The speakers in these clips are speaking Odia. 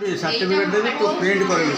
सर्टिफिकेट देबी तो प्रिंट करेबी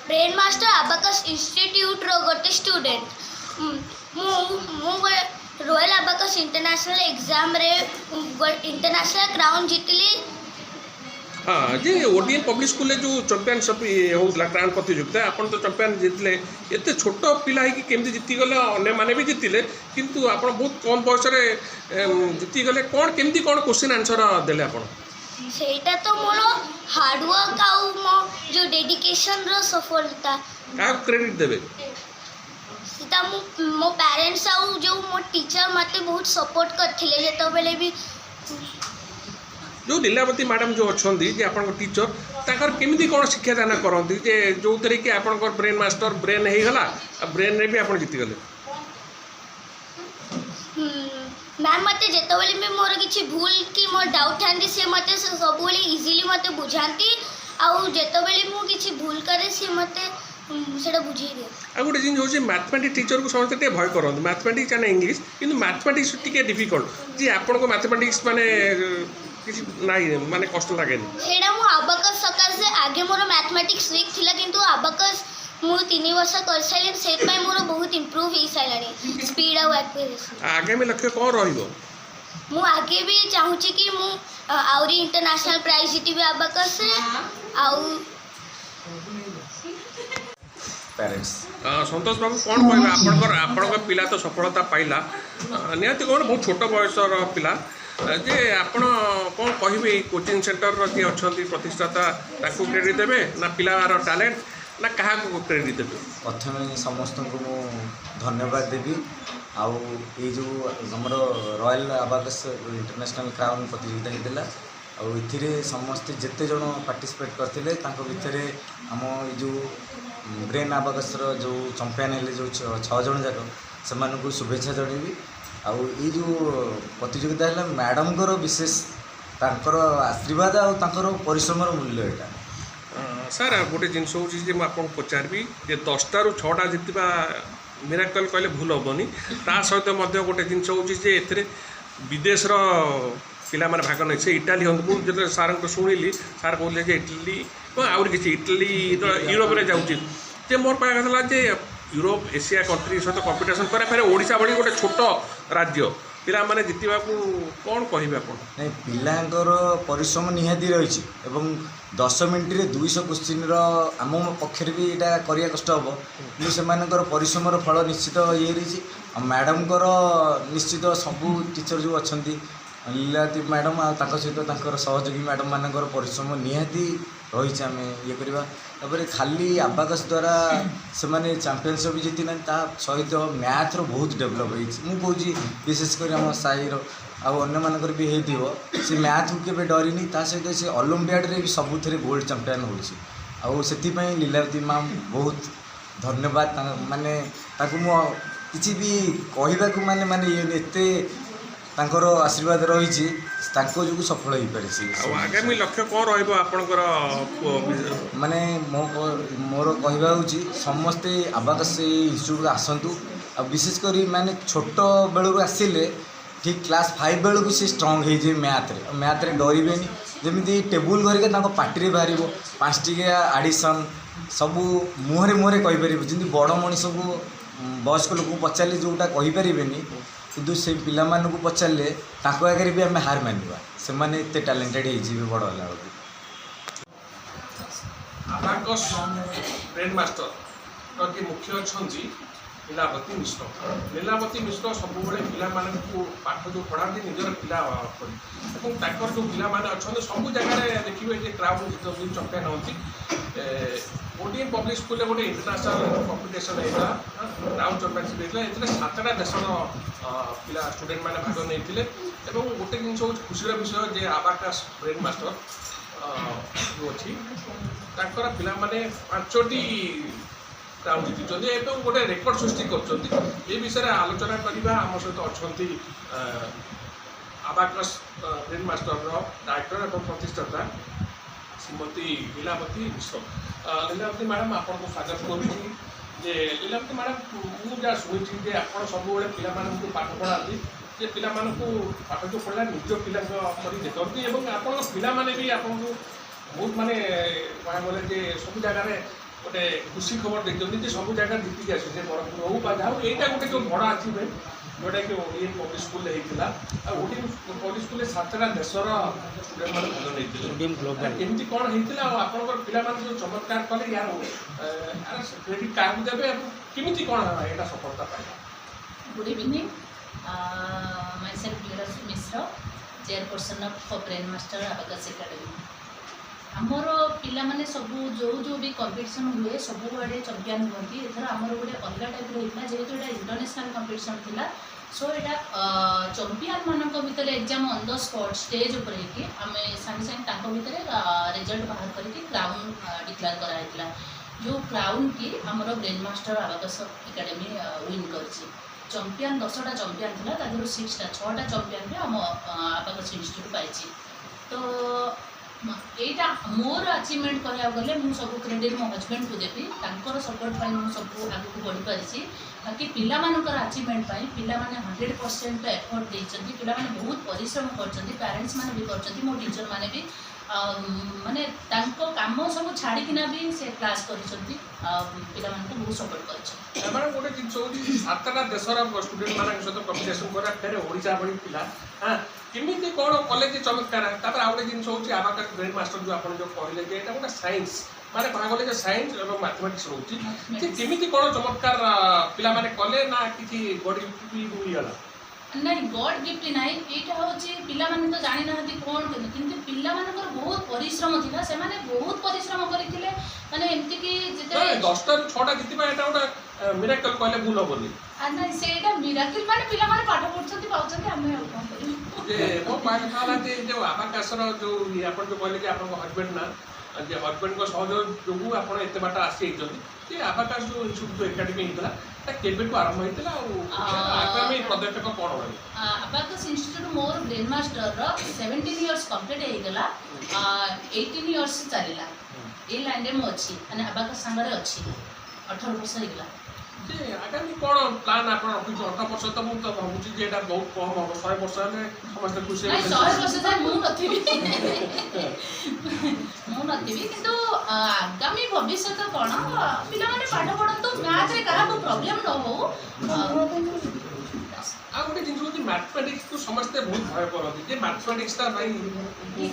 ब्रेन मास्टर अबाकस इंस्टीट्यूट रो गोटे student royal abacus international exam रे इंटरनेशनल क्राउन जीतली। हाँ जी ओडीएन पब्लिक स्कूल जो चैंपियनशिप होता क्राउन प्रतियोगिता आपन तो चैंपियन जीतले एत छोट पिला है कि केमती जीतीगले अन्य मैंने भी जीतिले किंतु आप बहुत कम बयस जीतीगले कौन केमती कौन क्वेश्चन आंसर देले आप सेटा तो मोर हार्डवर्क आउ मो जो डेडिकेशन रो सफलता क्या क्रेडिट देबे सीता मो पेरेंट्स आउ जो मो टीचर मते बहुत सपोर्ट करथिले जेतो बेले भी जो लीलावती मैडम जो अच्छा जे आप टीचर ताकर केमिति कौन शिक्षादान करती जे जो थे कि आप ब्रेन मास्टर ब्रेन हो गला ब्रेन रे भी आप जीतीगले मैम मते जेतो बेले में मोर किछि भूल कि मोर डाउट थांदी से मते सब बेले इजीली मते बुझांती आउ जेतो बेले मु किछि भूल करे से मते सेटा बुझी दे आ गोटे जिन होछि मैथमेटिक्स टीचर को समझते टे भय करन मैथमेटिक्स एंड इंग्लिश किंतु मैथमेटिक्स टिके डिफिकल्ट जे आपन को मैथमेटिक्स माने किछि नाही माने कष्ट लागे सेटा मु अबाकस सकाल से आगे मोर मैथमेटिक्स वीक थिला किंतु अबाकस मु 3 वर्ष कर साइलेंट से पय मोर बहुत इंप्रूव ही साइलानी स्पीड और एक्यूरेसी आगे में लक्ष्य कौन रहिबो मु आगे भी चाहू छी कि मु आउरी इंटरनेशनल प्राइज जीतीबे अबाकस रे आउ पेरेंट्स संतोष बाबू कौन कहबे आपन पिला तो सफलता पाइला निहाती कौन बहुत छोट बयसर पिला जे आपण कौन कहबे कोचिंग सेंटर जी अच्छा प्रतिष्ठाता ताकू क्रेडिट देबे ना पिलार टैलेंट ना क्या क्रेडिट देबे प्रथम समस्त को धन्यवाद देवी आउ ये जो हमर रॉयल अबाकस इंटरनेशनल क्राउन प्रतियोगिता होता आउ इथिरे समस्ते जिते जन पार्टिसिपेट करते भितर आम ये जो ब्रेन अबाकस जो चंपियन है जो 6 जन जाक से शुभेच्छा जनइबी आउ ये जो प्रतियोगिता है मैडम विशेष तांकर आशीर्वाद आउ परिश्रम मूल्य यहाँ सार गोटे जिनस हो पचारि 10 ରୁ 6टा जीतवा मिराकल कहले भूल हेनी ता सहित गोटे जिनस हो विदेशर पिला माने भाग नहीं से इटाली हूँ जो सार को शुणिली सार कहले इटली आउर किसी इटली यूरोप में जाऊँगी मोर कहना जे यूरोप एशिया कंट्री सहित कंपिटिशन करे फिर ओडिशा भली गोटे छोट राज्य पिला माने जितवा को कौन कहबे आप नहीं पिलांकर परिश्रम निहाती रही एवं 10 मिनट रे 200 क्वेश्चन आम पक्षर भी यहाँ करिया कष्ट हम कि से परिश्रम फल निश्चित ये रही मैडम निश्चित सबू टीचर जो अच्छा लीलावती मैडम आ सहित सहयोगी मैडम मानकर परिश्रम निहाती रही आम ये करवा तापर खाली अबाकस द्वारा से माने चैंपियनशिप भी जीति ना सहित मैथ रो बहुत डेभलप होती विशेषकर आम साईर आने भी हो से मैथ को केवे डरनी सहित से ओलंपियाड रे भी सबुथ गोल्ड चैंपियन हो लीलावती मैम बहुत धन्यवाद माने किसी भी कहवाक माने माने एते तांकर आशीर्वाद रही जो सफल हो पारे आगामी लक्ष्य कौन रहा माने मोर कहवा समस्ते अबाकस इंस्टीट्यूट आसतु आ विशेषकर माने छोट बेलू आसिले ठीक क्लास 5 बेलू से स्ट्रंग हो मैथ रे डरबे ଯେମିତି ଟେବୁଲ୍ କରିକି ତାଙ୍କ ପାଟିରେ ବାହାରିବ 5 ଟିକିଆ ଆଡ଼ିସନ୍ ସବୁ ମୁହଁରେ ମୁହଁରେ କହିପାରିବେ। ଯେମିତି ବଡ଼ ମଣିଷକୁ ବୟସ୍କ ଲୋକଙ୍କୁ ପଚାରିଲେ ଯେଉଁଟା କହିପାରିବେନି, କିନ୍ତୁ ସେଇ ପିଲାମାନଙ୍କୁ ପଚାରିଲେ ତାଙ୍କ ଆଗରେ ବି ଆମେ ହାର ମାନିବା। ସେମାନେ ଏତେ ଟ୍ୟାଲେଣ୍ଟେଡ଼ ହେଇଯିବେ ବଡ଼ ହେଲା ବେଳକୁ। ଆବାକସ୍ ବ୍ରେନ୍ ମାଷ୍ଟର ଯିଏ ମୁଖ୍ୟ ଅଛନ୍ତି ଲୀଳାବତୀ ମିଶ୍ର। ଲୀଳାବତୀ ମିଶ୍ର ସବୁବେଳେ ପିଲାମାନଙ୍କୁ ପାଠ ଯେଉଁ ପଢ଼ାନ୍ତି ନିଜର ପିଲା କରି, ଏବଂ ତାଙ୍କର ଯେଉଁ ପିଲାମାନେ ଅଛନ୍ତି ସବୁ ଜାଗାରେ ଦେଖିବେ ଯେ କ୍ରାଉନ୍ ଚମ୍ପିଆନ୍ ହୁଅନ୍ତି। ଓଡ଼ିଏନ୍ ପବ୍ଲିକ୍ ସ୍କୁଲରେ ଗୋଟେ ଇଣ୍ଟରନ୍ୟାସନାଲ୍ କମ୍ପିଟିସନ୍ ହେଇଥିଲା, କ୍ରାଉନ୍ ଚାମ୍ପିଅନସିପ୍ ହେଇଥିଲା। ଏଥିରେ 7ଟା ଦେଶର ପିଲା ଷ୍ଟୁଡେଣ୍ଟମାନେ ଭାଗ ନେଇଥିଲେ। ଏବଂ ଗୋଟେ ଜିନିଷ ହେଉଛି ଖୁସିର ବିଷୟ ଯେ ଆବାକସ୍ ବ୍ରେନ୍ ମାଷ୍ଟର ଯେଉଁ ଅଛି ତାଙ୍କର ପିଲାମାନେ 5ଟି କ୍ରାଉନ୍ ଜିତିଛନ୍ତି ଏବଂ ଗୋଟେ ରେକର୍ଡ ସୃଷ୍ଟି କରୁଛନ୍ତି। ଏ ବିଷୟରେ ଆଲୋଚନା କରିବା ଆମ ସହିତ ଅଛନ୍ତି ଆବାକସ୍ ବ୍ରେନ୍ ମାଷ୍ଟରର ଡାଇରେକ୍ଟର ଏବଂ ପ୍ରତିଷ୍ଠାତା ଶ୍ରୀମତୀ ଲୀଳାବତୀ ମିଶ୍ର। ଲୀଳାବତୀ ମ୍ୟାଡ଼ାମ୍ ଆପଣଙ୍କୁ ସ୍ୱାଗତ କରୁଛି। ଯେ ଲୀଳାବତୀ ମ୍ୟାଡ଼ାମ୍, ମୁଁ ଯାହା ଶୁଣିଛି ଯେ ଆପଣ ସବୁବେଳେ ପିଲାମାନଙ୍କୁ ପାଠ ପଢ଼ାନ୍ତି, ଯେ ପିଲାମାନଙ୍କୁ ପାଠ ଯେଉଁ ପଢ଼ିଲା ନିଜ ପିଲାଙ୍କ ପରି ଦେଖନ୍ତି ଏବଂ ଆପଣଙ୍କ ପିଲାମାନେ ବି ଆପଣଙ୍କୁ ବହୁତ ମାନେ କହିବାକୁ ଗଲେ ଯେ ସବୁ ଜାଗାରେ ଗୋଟେ ଖୁସି ଖବର ଦେଇଛନ୍ତି ଯେ ସବୁ ଜାଗାରେ ଜିତିକି ଆସିছে ବରହମପୁର ହଉ ବା ଯାହା ହଉ। ଏଇଟା ଗୋଟେ ଯେଉଁ ବଡ଼ ଆଚିଭମେଣ୍ଟ ଯେଉଁଟାକି ଓଡ଼ିଏନ୍ ପବ୍ଲିକ୍ ସ୍କୁଲରେ ହେଇଥିଲା। ଆଉ ଓଡ଼ିଏନ୍ ପବ୍ଲିକ୍ ସ୍କୁଲରେ 7ଟା ଦେଶର ଷ୍ଟୁଡେଣ୍ଟମାନେ ଭାଗ ନେଇଥିଲେ। କେମିତି କ'ଣ ହେଇଥିଲା ଆଉ ଆପଣଙ୍କର ପିଲାମାନେ ଯେଉଁ ଚମତ୍କାର କଲେ ୟାର କ୍ରେଡ଼ିଟ୍ କାହାକୁ ଦେବେ ଏବଂ କେମିତି କ'ଣ ଏଇଟା ସଫଳତା ପାଇଲା? Good evening. Myself Lୀଳାବତୀ Mishra, chairperson of Brain Master Abacus Academy. ଆମର ପିଲାମାନେ ସବୁ ଯେଉଁ ବି କମ୍ପିଟିସନ୍ ହୁଏ ସବୁଆଡ଼େ ଚମ୍ପିଆନ୍ ହୁଅନ୍ତି। ଏଥର ଆମର ଗୋଟେ ଅଲଗା ଟାଇପ୍ର ହେଇଥିଲା, ଯେହେତୁ ଏଇଟା ଇଣ୍ଟରନ୍ୟାସନାଲ୍ କମ୍ପିଟିସନ୍ ଥିଲା। ସୋ ଏଇଟା ଚମ୍ପିଆନ୍ମାନଙ୍କ ଭିତରେ exam on the spot stage ଉପରେ ହେଇକି ଆମେ ସାଙ୍ଗେ ସାଙ୍ଗେ ତାଙ୍କ ଭିତରେ ରେଜଲ୍ଟ ବାହାର କରିକି କ୍ରାଉନ୍ ଡିକ୍ଲେୟାର କରାହେଇଥିଲା। ଯେଉଁ କ୍ରାଉନ୍ଟି ଆମର brain master Abacus academy win କରିଛି। ଚମ୍ପିଆନ୍ 10ଟା ଚମ୍ପିଆନ୍ ଥିଲା, ତା ଦେହରୁ 6ଟା ଚମ୍ପିଆନ୍ରେ ଆମ ଆବାକସ୍ ଇନଷ୍ଟିଚ୍ୟୁଟ୍ ପାଇଛି। ତ এইটা মোর আচিভমেন্ট কহিବାକୁ গଲେ ମୁଁ ସବୁ କ୍ରେଡିଟ୍ ମୋ ହଜବେଣ୍ଡକୁ ଦେବି। ତାଙ୍କର ସପୋର୍ଟ ପାଇଁ ମୁଁ ସବୁ ଆଗକୁ ବଢ଼ିପାରିଛି। ବାକି ପିଲାମାନଙ୍କର ଆଚିଭମେଣ୍ଟ ପାଇଁ ପିଲାମାନେ 100% ଏଫର୍ଟ ଦେଇଛନ୍ତି। ପିଲାମାନେ ବହୁତ ପରିଶ୍ରମ କରିଛନ୍ତି, ପ୍ୟାରେଣ୍ଟସ୍ ମାନେ ବି କରିଛନ୍ତି, ମୋ ଟିଚର୍ ମାନେ ବି ମାନେ ତାଙ୍କ କାମ ସବୁ ଛାଡ଼ିକିନା ବି ସେ କ୍ଲାସ୍ କରିଛନ୍ତି, ପିଲାମାନଙ୍କୁ ବହୁତ ସପୋର୍ଟ କରିଛନ୍ତି। ଏମାନେ ଗୋଟେ ଜିନିଷ ହେଉଛି 7ଟା ଦେଶର ଷ୍ଟୁଡେଣ୍ଟମାନଙ୍କ ସହିତ କମ୍ପିଟିସନ୍ କରିବା ଫେରେ ଓଡ଼ିଶା ଭଳି ପିଲା କେମିତି କ'ଣ କଲେ ଯେ ଚମତ୍କାର। ତାପରେ ଆଉ ଗୋଟେ ଜିନିଷ ହେଉଛି ଆବାକସ୍ ବ୍ରେନ୍ ମାଷ୍ଟର ଯେଉଁ ଆପଣ ଯେଉଁ କହିଲେ ଯେ ଏଇଟା ଗୋଟେ ସାଇନ୍ସ, ମାନେ କହିବାକୁ ଗଲେ ଯେ ସାଇନ୍ସ ଏବଂ ମ୍ୟାଥମେଟିକ୍ସ ରହୁଛି, ଯେ କେମିତି କ'ଣ ଚମତ୍କାର ପିଲାମାନେ କଲେ ନା କିଛି ବଡ଼ି ମିଳିଗଲା? ନାଇଁ ଗଡ୍ ଗିଫ୍ଟ ନାହିଁ, ଏଇଟା ହେଉଛି ପିଲାମାନେ ତ ଜାଣିନାହାନ୍ତି କ'ଣ କିନ୍ତୁ ପିଲାମାନଙ୍କର ବହୁତ ପରିଶ୍ରମ ଥିଲା। ସେମାନେ ବହୁତ ପରିଶ୍ରମ କରିଥିଲେ, ମାନେ ଏମିତିକି ଯେତେବେଳେ 10ଟାରୁ 6ଟା ଜିତିବା ଏଇଟା ଗୋଟେ ମିରାକଲ୍ କହିଲେ ଭୁଲ ହେବନି। ନାଇଁ ସେଇଟା ମିରାକିଲ୍, ମାନେ ପିଲାମାନେ ପାଠ ପଢ଼ୁଛନ୍ତି ପାଉଛନ୍ତି, ଆମେ ଆଉ କ'ଣ କରିବୁ। ଯେ ମୋ କହିବା ହେଲା ଯେ ଯେଉଁ ଆବାକସ୍ର ଯେଉଁ ଆପଣ ଯେଉଁ କହିଲେ ଯେ ଆପଣଙ୍କ ହଜବେଣ୍ଡ ନା ଯେ ହଜବେଣ୍ଡଙ୍କ ସହଯୋଗ ଯୋଗୁଁ ଆପଣ ଏତେ ବାଟ ଆସିଯାଇଛନ୍ତି। ଯେ ଆବାକସ୍ ଯେଉଁ ଇନଷ୍ଟିଚ୍ୟୁଟ୍ ଏକାଡେମୀ ହେଇଥିଲା এটা କେବେଠୁ ଆରମ୍ଭ ହେଇଥିଲା ଆଉ ଆଗାମୀ ପଦକ୍ଷେପ କ'ଣ ରହିବ? ଆବାକସ୍ ଇନଷ୍ଟିଚ୍ୟୁଟ୍ ମୋର ବ୍ରେନ୍ ମାଷ୍ଟରର 17 ଇୟର୍ସ କମ୍ପ୍ଲିଟ୍ ହେଇଗଲା, 18 ଇୟର୍ସ ଚାଲିଲା। ଏଇ ଲାଇନ୍ରେ ମୁଁ ଅଛି, ମାନେ ଆବାକସ୍ ସାଙ୍ଗରେ ଅଛି, 18 ବର୍ଷ ହେଇଗଲା। ଯେ ଆଗାମୀ କ'ଣ ପ୍ଲାନ୍ ଆପଣ ରଖିଛୁ? 18 ବର୍ଷ ତ ମୁଁ ତ ଭାବୁଛି ଯେ ଏଇଟା ବହୁତ କମ୍ ହେବ, 100 ବର୍ଷ ହେଲେ ସମସ୍ତେ ଖୁସି ହେବେ। 100 ବର୍ଷ ଯାଏ ମୁଁ ନଥିବି କିନ୍ତୁ ଆଗାମୀ ଭବିଷ୍ୟତ କ'ଣ, ପିଲାମାନେ ପାଠ ପଢ଼ନ୍ତୁ, ମ୍ୟାଥରେ କାହାକୁ ପ୍ରୋବ୍ଲେମ୍ ନ ହଉ। ଆଉ ଗୋଟେ ଜିନିଷ ହେଉଛି ମ୍ୟାଥମେଟିକ୍ସକୁ ସମସ୍ତେ ବହୁତ ଭୟ କରନ୍ତି ଯେ ମ୍ୟାଥମେଟିକ୍ସଟା ପାଇଁ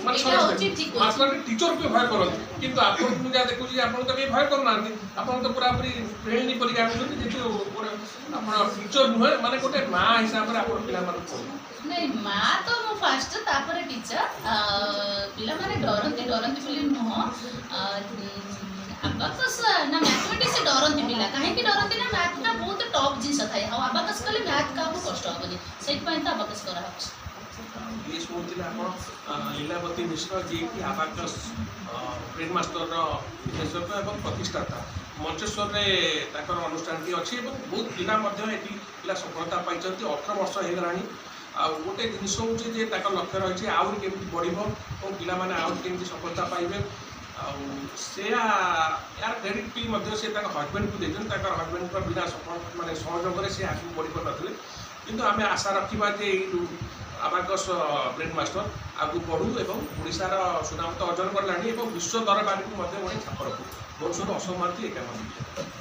ମାନେ ମ୍ୟାଥମେଟିକ୍ସ ଟିଚର୍କୁ ଭୟ କରନ୍ତି, କିନ୍ତୁ ଆପଣଙ୍କୁ ମୁଁ ଯାହା ଦେଖୁଛି ଆପଣ ତ କେହି ଭୟ କରୁନାହାନ୍ତି। ଆପଣ ତ ପୁରାପୁରି ଫ୍ରେଣ୍ଡଲି ପରିକା ଆଣୁଛନ୍ତି, ଯେହେତୁ ଆପଣ ଟିଚର୍ ନୁହେଁ, ମାନେ ଗୋଟେ ମା ହିସାବରେ ଆପଣ ପିଲାମାନଙ୍କୁ ନାଇଁ ମା ତ ମୁଁ ଫାଷ୍ଟ, ତାପରେ ଟିଚର। ପିଲାମାନେ ଡରନ୍ତି ବୋଲି ନୁହଁ, ଆବାକସ୍ ନା ମ୍ୟାଥମେଟିକ୍ସ ଡରନ୍ତି ପିଲା। କାହିଁକି ଡରନ୍ତି ନା ମ୍ୟାଥଟା ବହୁତ ଟଫ୍ ଜିନିଷ ଥାଏ, ଆଉ ଆବାକସ୍ କଲେ ମ୍ୟାଥ୍ କାହାକୁ କଷ୍ଟ ହେବନି, ସେଇଥିପାଇଁ ତ ଆବାକସ୍ କରାହେଉଛି। ଇଏ ଶୁଣୁଥିଲେ ଆପଣ ଲୀଳାବତୀ ମିଶ୍ର, ଯିଏକି ଆବାକସ୍ ବ୍ରେନ୍ ମାଷ୍ଟରର ନିର୍ଦ୍ଦେଶକ ଏବଂ ପ୍ରତିଷ୍ଠାତା। ମଞ୍ଚେଶ୍ୱରରେ ତାଙ୍କର ଅନୁଷ୍ଠାନଟି ଅଛି ଏବଂ ବହୁତ ପିଲା ମଧ୍ୟ ଏଠି ପିଲା ସଫଳତା ପାଇଛନ୍ତି। 18 ବର୍ଷ ହେଇଗଲାଣି। ଆଉ ଗୋଟେ ଜିନିଷ ହେଉଛି ଯେ ତାଙ୍କ ଲକ୍ଷ୍ୟ ରହିଛି ଆହୁରି କେମିତି ବଢ଼ିବ ଏବଂ ପିଲାମାନେ ଆହୁରି କେମିତି ସଫଳତା ପାଇବେ। ଆଉ ସେ ୟାର କ୍ରେଡ଼ିଟ୍ ବି ମଧ୍ୟ ସେ ତାଙ୍କ ହଜବେଣ୍ଡକୁ ଦେଇଛନ୍ତି। ତାଙ୍କର ହଜବେଣ୍ଡଙ୍କ ବିନା ସଫଳ ମାନେ ସହଯୋଗରେ ସେ ଆଗକୁ ବଢ଼ିପାରୁନଥିଲେ, କିନ୍ତୁ ଆମେ ଆଶା ରଖିବା ଯେ ଏଇ ଆବାକସ୍ ବ୍ରେନ୍ ମାଷ୍ଟର ଆଗକୁ ବଢ଼ୁ ଏବଂ ଓଡ଼ିଶାର ସୁନାମ ତ ଅର୍ଜନ କଲାଣି ଏବଂ ବିଶ୍ୱ ଦରବାରକୁ ମଧ୍ୟ ଗୋଟେ ଛାପ ରଖୁ। ବହୁତ ସବୁ ଅସମର୍ଥି ଏକା